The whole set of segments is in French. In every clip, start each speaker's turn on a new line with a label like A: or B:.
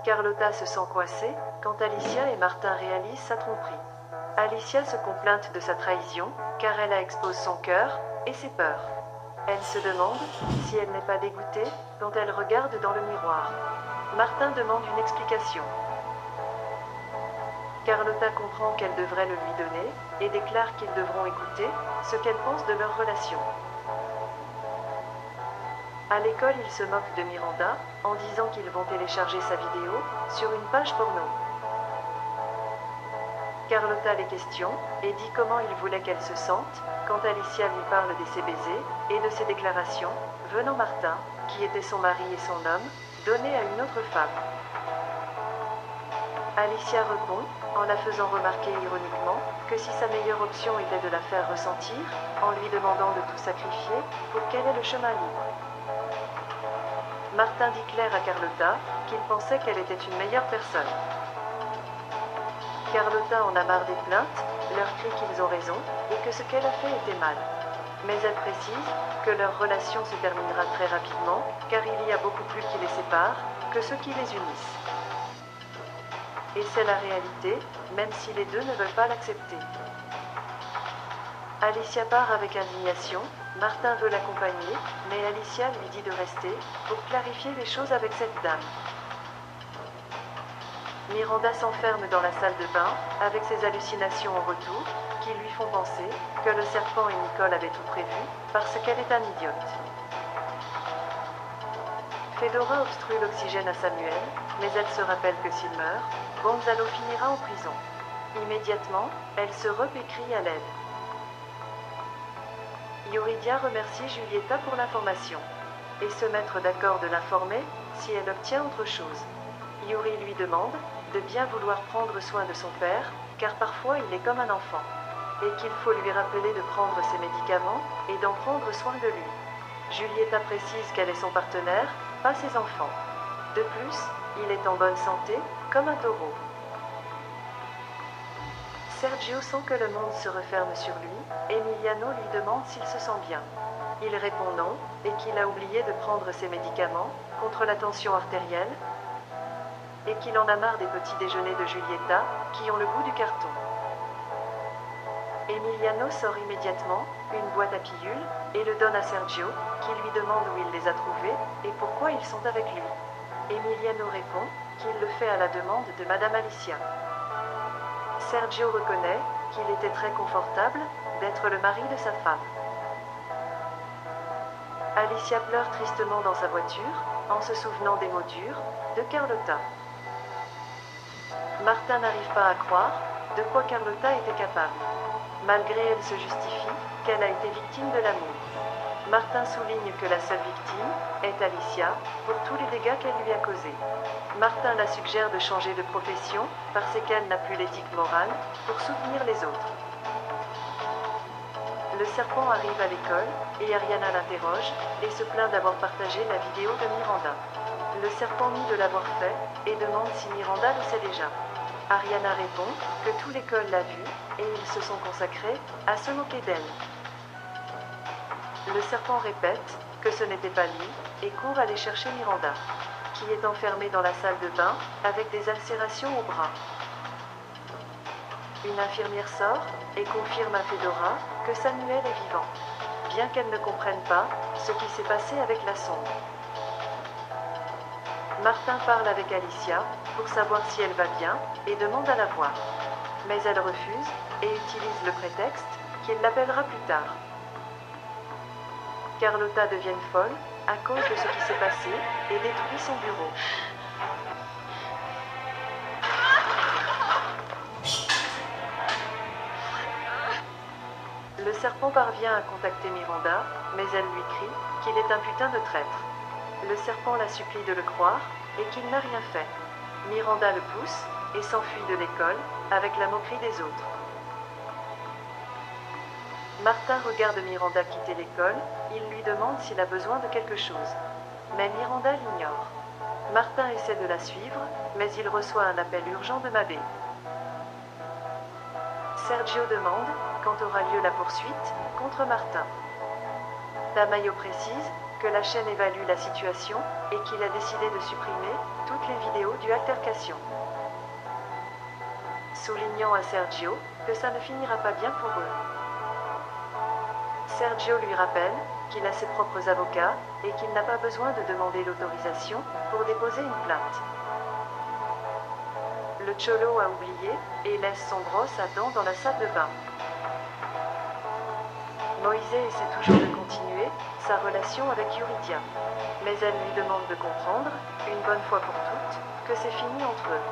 A: Carlotta se sent coincée quand Alicia et Martin réalisent sa tromperie. Alicia se complainte de sa trahison car elle a exposé son cœur et ses peurs. Elle se demande si elle n'est pas dégoûtée quand elle regarde dans le miroir. Martin demande une explication. Carlotta comprend qu'elle devrait le lui donner et déclare qu'ils devront écouter ce qu'elle pense de leur relation. À l'école, il se moque de Miranda en disant qu'ils vont télécharger sa vidéo sur une page porno. Carlotta les questionne et dit comment il voulait qu'elle se sente quand Alicia lui parle de ses baisers et de ses déclarations, venant Martin, qui était son mari et son homme, donné à une autre femme. Alicia répond, en la faisant remarquer ironiquement, que si sa meilleure option était de la faire ressentir, en lui demandant de tout sacrifier pour qu'elle ait le chemin libre. Martin dit clair à Carlotta qu'il pensait qu'elle était une meilleure personne. Carlotta en a marre des plaintes, leur crie qu'ils ont raison et que ce qu'elle a fait était mal. Mais elle précise que leur relation se terminera très rapidement, car il y a beaucoup plus qui les séparent que ceux qui les unissent. Et c'est la réalité, même si les deux ne veulent pas l'accepter. Alicia part avec indignation, Martin veut l'accompagner, mais Alicia lui dit de rester pour clarifier les choses avec cette dame. Miranda s'enferme dans la salle de bain, avec ses hallucinations en retour, qui lui font penser que le serpent et Nicole avaient tout prévu, parce qu'elle est un idiote. Fedora obstrue l'oxygène à Samuel, mais elle se rappelle que s'il meurt, Gonzalo finira en prison. Immédiatement, elle se repécrie à l'aide. Yuridia remercie Julieta pour l'information, et se mettre d'accord de l'informer si elle obtient autre chose. Yuri lui demande de bien vouloir prendre soin de son père, car parfois il est comme un enfant, et qu'il faut lui rappeler de prendre ses médicaments et d'en prendre soin de lui. Julieta précise qu'elle est son partenaire, pas ses enfants. De plus, il est en bonne santé, comme un taureau. Sergio sent que le monde se referme sur lui, Emiliano lui demande s'il se sent bien. Il répond non, et qu'il a oublié de prendre ses médicaments contre la tension artérielle, et qu'il en a marre des petits déjeuners de Julieta, qui ont le goût du carton. Emiliano sort immédiatement une boîte à pilules et le donne à Sergio, qui lui demande où il les a trouvées et pourquoi ils sont avec lui. Emiliano répond qu'il le fait à la demande de Madame Alicia. Sergio reconnaît qu'il était très confortable d'être le mari de sa femme. Alicia pleure tristement dans sa voiture, en se souvenant des mots durs de Carlotta. Martin n'arrive pas à croire de quoi Carlotta était capable. Malgré elle se justifie qu'elle a été victime de l'amour. Martin souligne que la seule victime est Alicia pour tous les dégâts qu'elle lui a causés. Martin la suggère de changer de profession parce qu'elle n'a plus l'éthique morale pour soutenir les autres. Le serpent arrive à l'école et Ariana l'interroge et se plaint d'avoir partagé la vidéo de Miranda. Le serpent nie de l'avoir fait et demande si Miranda le sait déjà. Ariana répond que toute l'école l'a vue et ils se sont consacrés à se moquer d'elle. Le serpent répète que ce n'était pas lui et court aller chercher Miranda, qui est enfermée dans la salle de bain avec des ulcérations au bras. Une infirmière sort et confirme à Fedora que Samuel est vivant, bien qu'elle ne comprenne pas ce qui s'est passé avec la sonde. Martin parle avec Alicia pour savoir si elle va bien et demande à la voir. Mais elle refuse et utilise le prétexte qu'il l'appellera plus tard. Carlotta devient folle à cause de ce qui s'est passé et détruit son bureau. Le serpent parvient à contacter Miranda, mais elle lui crie qu'il est un putain de traître. Le serpent la supplie de le croire et qu'il n'a rien fait. Miranda le pousse et s'enfuit de l'école avec la moquerie des autres. Martin regarde Miranda quitter l'école, il lui demande s'il a besoin de quelque chose. Mais Miranda l'ignore. Martin essaie de la suivre, mais il reçoit un appel urgent de Mabé. Sergio demande quand aura lieu la poursuite contre Martin. Tamayo précise que la chaîne évalue la situation et qu'il a décidé de supprimer toutes les vidéos du altercation. Soulignant à Sergio que ça ne finira pas bien pour eux. Sergio lui rappelle qu'il a ses propres avocats et qu'il n'a pas besoin de demander l'autorisation pour déposer une plainte. Le Cholo a oublié et laisse son brosse à dents dans la salle de bain. Moïse essaie toujours de continuer sa relation avec Yuridia, mais elle lui demande de comprendre, une bonne fois pour toutes, que c'est fini entre eux.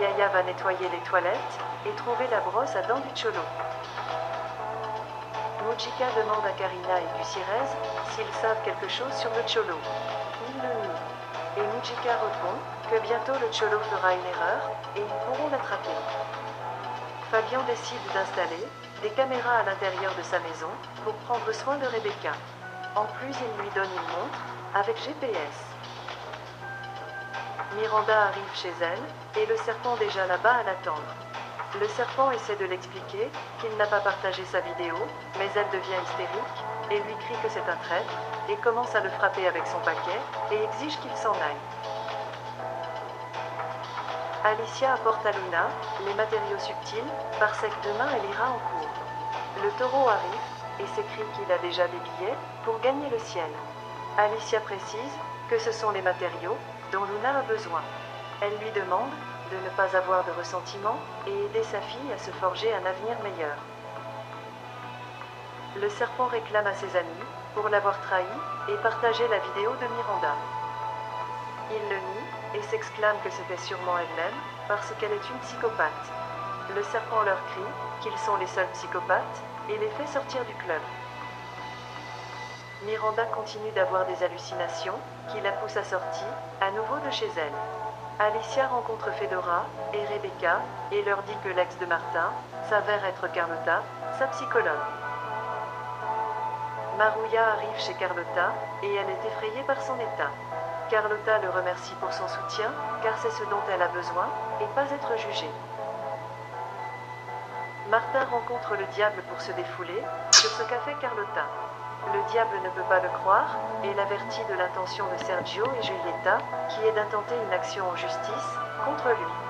A: Yaya va nettoyer les toilettes et trouver la brosse à dents du Cholo. Mujika demande à Karina et Gusirez s'ils savent quelque chose sur le Cholo. Ils le nient. Et Mujika répond que bientôt le Cholo fera une erreur et ils pourront l'attraper. Fabian décide d'installer des caméras à l'intérieur de sa maison pour prendre soin de Rebecca. En plus, il lui donne une montre avec GPS. Miranda arrive chez elle et le serpent déjà là-bas à l'attendre. Le serpent essaie de l'expliquer qu'il n'a pas partagé sa vidéo, mais elle devient hystérique et lui crie que c'est un traître et commence à le frapper avec son paquet et exige qu'il s'en aille. Alicia apporte à Luna les matériaux subtils parce que demain elle ira en cours. Le taureau arrive et s'écrit qu'il a déjà des billets pour gagner le ciel. Alicia précise que ce sont les matériaux dont Luna a besoin. Elle lui demande de ne pas avoir de ressentiment et aider sa fille à se forger un avenir meilleur. Le serpent réclame à ses amis pour l'avoir trahi et partager la vidéo de Miranda. Il le nie et s'exclame que c'était sûrement elle-même parce qu'elle est une psychopathe. Le serpent leur crie qu'ils sont les seuls psychopathes et les fait sortir du club. Miranda continue d'avoir des hallucinations qui la poussent à sortir à nouveau de chez elle. Alicia rencontre Fedora et Rebecca et leur dit que l'ex de Martin s'avère être Carlotta, sa psychologue. Maruya arrive chez Carlotta et elle est effrayée par son état. Carlotta le remercie pour son soutien car c'est ce dont elle a besoin et pas être jugée. Martin rencontre le diable pour se défouler sur ce qu'a fait Carlotta. Le diable ne peut pas le croire et l'avertit de l'intention de Sergio et Julieta, qui est d'intenter une action en justice contre lui.